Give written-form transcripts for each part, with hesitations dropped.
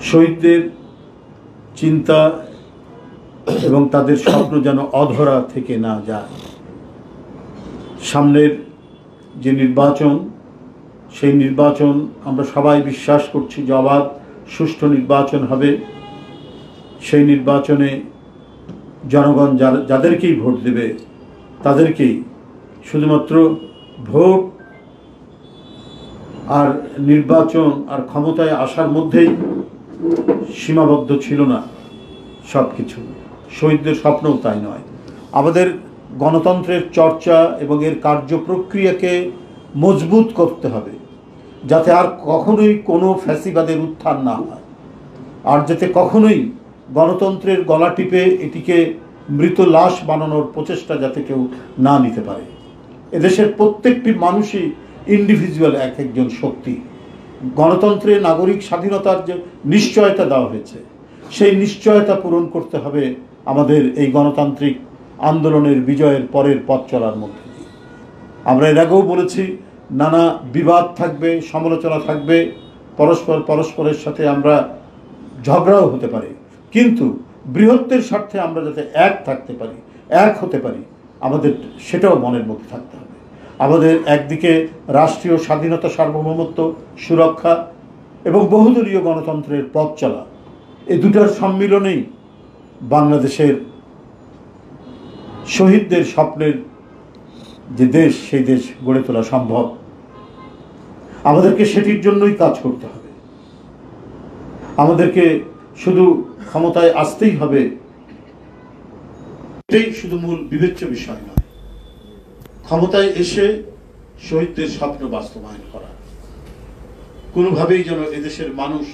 শহীদদের চিন্তা এবং তাদের স্বপ্ন যেন অধরা থেকে না যায়। সামনের যে নির্বাচন, সেই নির্বাচন আমরা সবাই বিশ্বাস করছি যে অবাধ সুষ্ঠু নির্বাচন হবে। সেই নির্বাচনে জনগণ যাদেরকেই ভোট দেবে তাদেরকেই শুধুমাত্র ভোট আর নির্বাচন আর ক্ষমতায় আসার মধ্যেই সীমাবদ্ধ ছিল না সব কিছু। শহীদদের স্বপ্নও তাই নয়। আমাদের গণতন্ত্রের চর্চা এবং এর কার্যপ্রক্রিয়াকে মজবুত করতে হবে, যাতে আর কখনোই কোনো ফ্যাসিবাদের উত্থান না হয়, আর যাতে কখনোই গণতন্ত্রের গলা টিপে এটিকে মৃত লাশ বানানোর প্রচেষ্টা যাতে কেউ না নিতে পারে। এদেশের প্রত্যেকটি মানুষই ইন্ডিভিজুয়াল এক একজন শক্তি। গণতন্ত্রে নাগরিক স্বাধীনতার যে নিশ্চয়তা দেওয়া হয়েছে, সেই নিশ্চয়তা পূরণ করতে হবে আমাদের এই গণতান্ত্রিক আন্দোলনের বিজয়ের পরের পথ চলার মধ্যে দিয়ে। আমরা এর আগেও বলেছি, নানা বিবাদ থাকবে, সমালোচনা থাকবে, পরস্পরের সাথে আমরা ঝগড়াও হতে পারে, কিন্তু বৃহত্তের স্বার্থে আমরা যাতে এক থাকতে পারি, এক হতে পারি, আমাদের সেটাও মনের মধ্যে থাকতে হবে। আমাদের একদিকে রাষ্ট্রীয় স্বাধীনতা, সার্বভৌমত্ব সুরক্ষা এবং বহুদলীয় গণতন্ত্রের পথ চলা, এই দুটার সম্মিলনেই বাংলাদেশের শহীদদের স্বপ্নের যে দেশ, সেই দেশ গড়ে তোলা সম্ভব। আমাদেরকে সেটির জন্যই কাজ করতে হবে। আমাদেরকে শুধু ক্ষমতায় আসতেই হবে এটাই শুধু মূল বিবেচ্য বিষয় নয়। ক্ষমতায় এসে শহীদদের স্বপ্ন বাস্তবায়ন করা, কোনোভাবেই যেন এদেশের মানুষ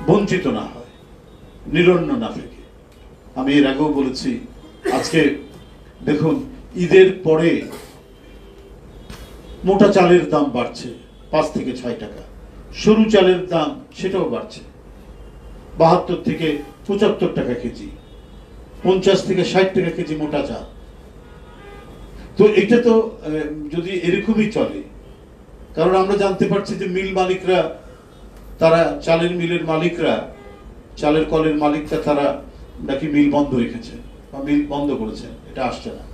বঞ্চিত না হয়, নিরন্ন না থাকে। আমি এর আগেও বলেছি, আজকে দেখুন ঈদের পরে মোটা চালের দাম বাড়ছে 5 থেকে 6 টাকা, সরু চালের দাম সেটাও বাড়ছে 72 থেকে 75 টাকা কেজি, 50 থেকে 60 টাকা কেজি মোটা চাল। তো এটা তো যদি এরকমই চলে, কারণ আমরা জানতে পারছি যে মিল মালিকরা, তারা চালের মিলের মালিকরা, চালের কলের মালিকরা, তারা নাকি মিল বন্ধ রেখেছে বা মিল বন্ধ করেছে, এটা আসছে না।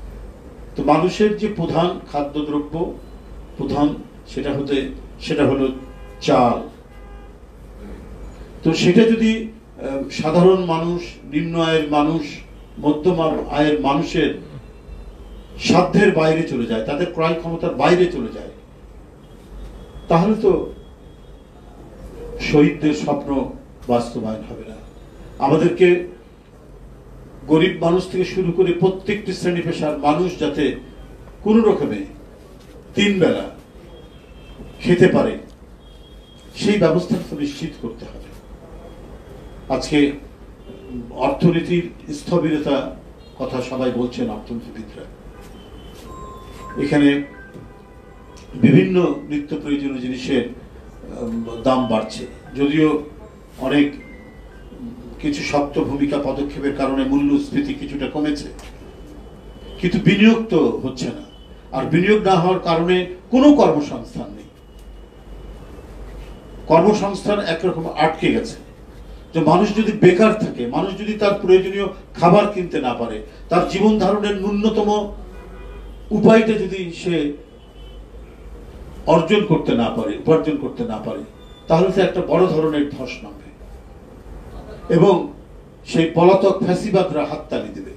তো মানুষের যে প্রধান খাদ্যদ্রব্য প্রধান, সেটা হলো চাল। তো সেটা যদি সাধারণ মানুষ, নিম্ন আয়ের মানুষ, মধ্যম আয়ের মানুষের সাধ্যের বাইরে চলে যায়, তাদের ক্রয় ক্ষমতার বাইরে চলে যায়, তাহলে তো শহীদদের স্বপ্ন বাস্তবায়ন হবে না। আমাদেরকে গরিব মানুষ থেকে শুরু করে প্রত্যেকটি শ্রেণী পেশার মানুষ যাতে কোনো রকমে 3 বেলা খেতে পারে, সেই ব্যবস্থা তো নিশ্চিত করতে হবে। আজকে অর্থনীতির স্থবিরতা কথা সবাই বলছেন, অর্থনীতিবিদরা। এখানে বিভিন্ন নিত্য প্রয়োজনীয় জিনিসের দাম বাড়ছে, যদিও অনেক কিছু শক্ত ভূমিকা পদক্ষেপের কারণে মূল্যস্ফীতি কিছুটা কমেছে, কিন্তু বিনিয়োগ তো হচ্ছে না। আর বিনিয়োগ না হওয়ার কারণে কোনো কর্মসংস্থান নেই। কর্মসংস্থান একরকম আটকে গেছে। যে মানুষ যদি বেকার থাকে, মানুষ যদি তার প্রয়োজনীয় খাবার কিনতে না পারে, তার জীবন ধারণের ন্যূনতম উপায়টা যদি সে উপার্জন করতে না পারে, তাহলে সে একটা বড় ধরনের ধস নামবে এবং সেই পলাতক ফ্যাসিবাদরা হাততালি দেবে।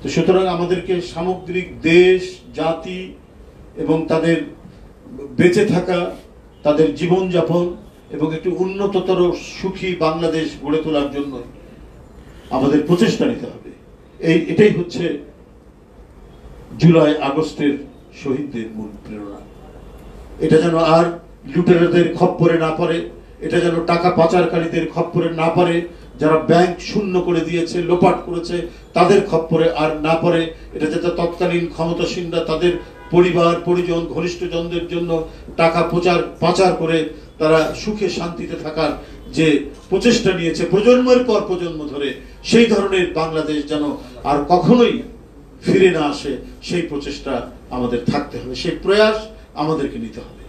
তো সুতরাং আমাদেরকে সামগ্রিক দেশ, জাতি এবং তাদের বেঁচে থাকা, তাদের জীবনযাপন এবং একটু উন্নততর সুখী বাংলাদেশ গড়ে তোলার জন্য আমাদের প্রচেষ্টা নিতে হবে। এটাই হচ্ছে জুলাই আগস্টের শহীদদের মূল প্রেরণা। এটা যেন আর লুটেরাদের খপ্পরে না পড়ে, এটা যেন টাকা পাচারকারীদের খপ্পরে না পড়ে, যারা ব্যাংক শূন্য করে দিয়েছে, লোপাট করেছে, তাদের খপ্পরে আর না পড়ে। এটা যাতে তৎকালীন ক্ষমতাসীনরা তাদের পরিবার, পরিজন, ঘনিষ্ঠজনদের জন্য টাকা পাচার করে তারা সুখে শান্তিতে থাকার যে প্রচেষ্টা নিয়েছে প্রজন্মের পর প্রজন্ম ধরে, সেই ধরনের বাংলাদেশ যেন আর কখনোই ফিরে না আসে, সেই প্রচেষ্টা আমাদের থাকতে হবে, সেই প্রয়াস আমাদেরকে নিতে হবে।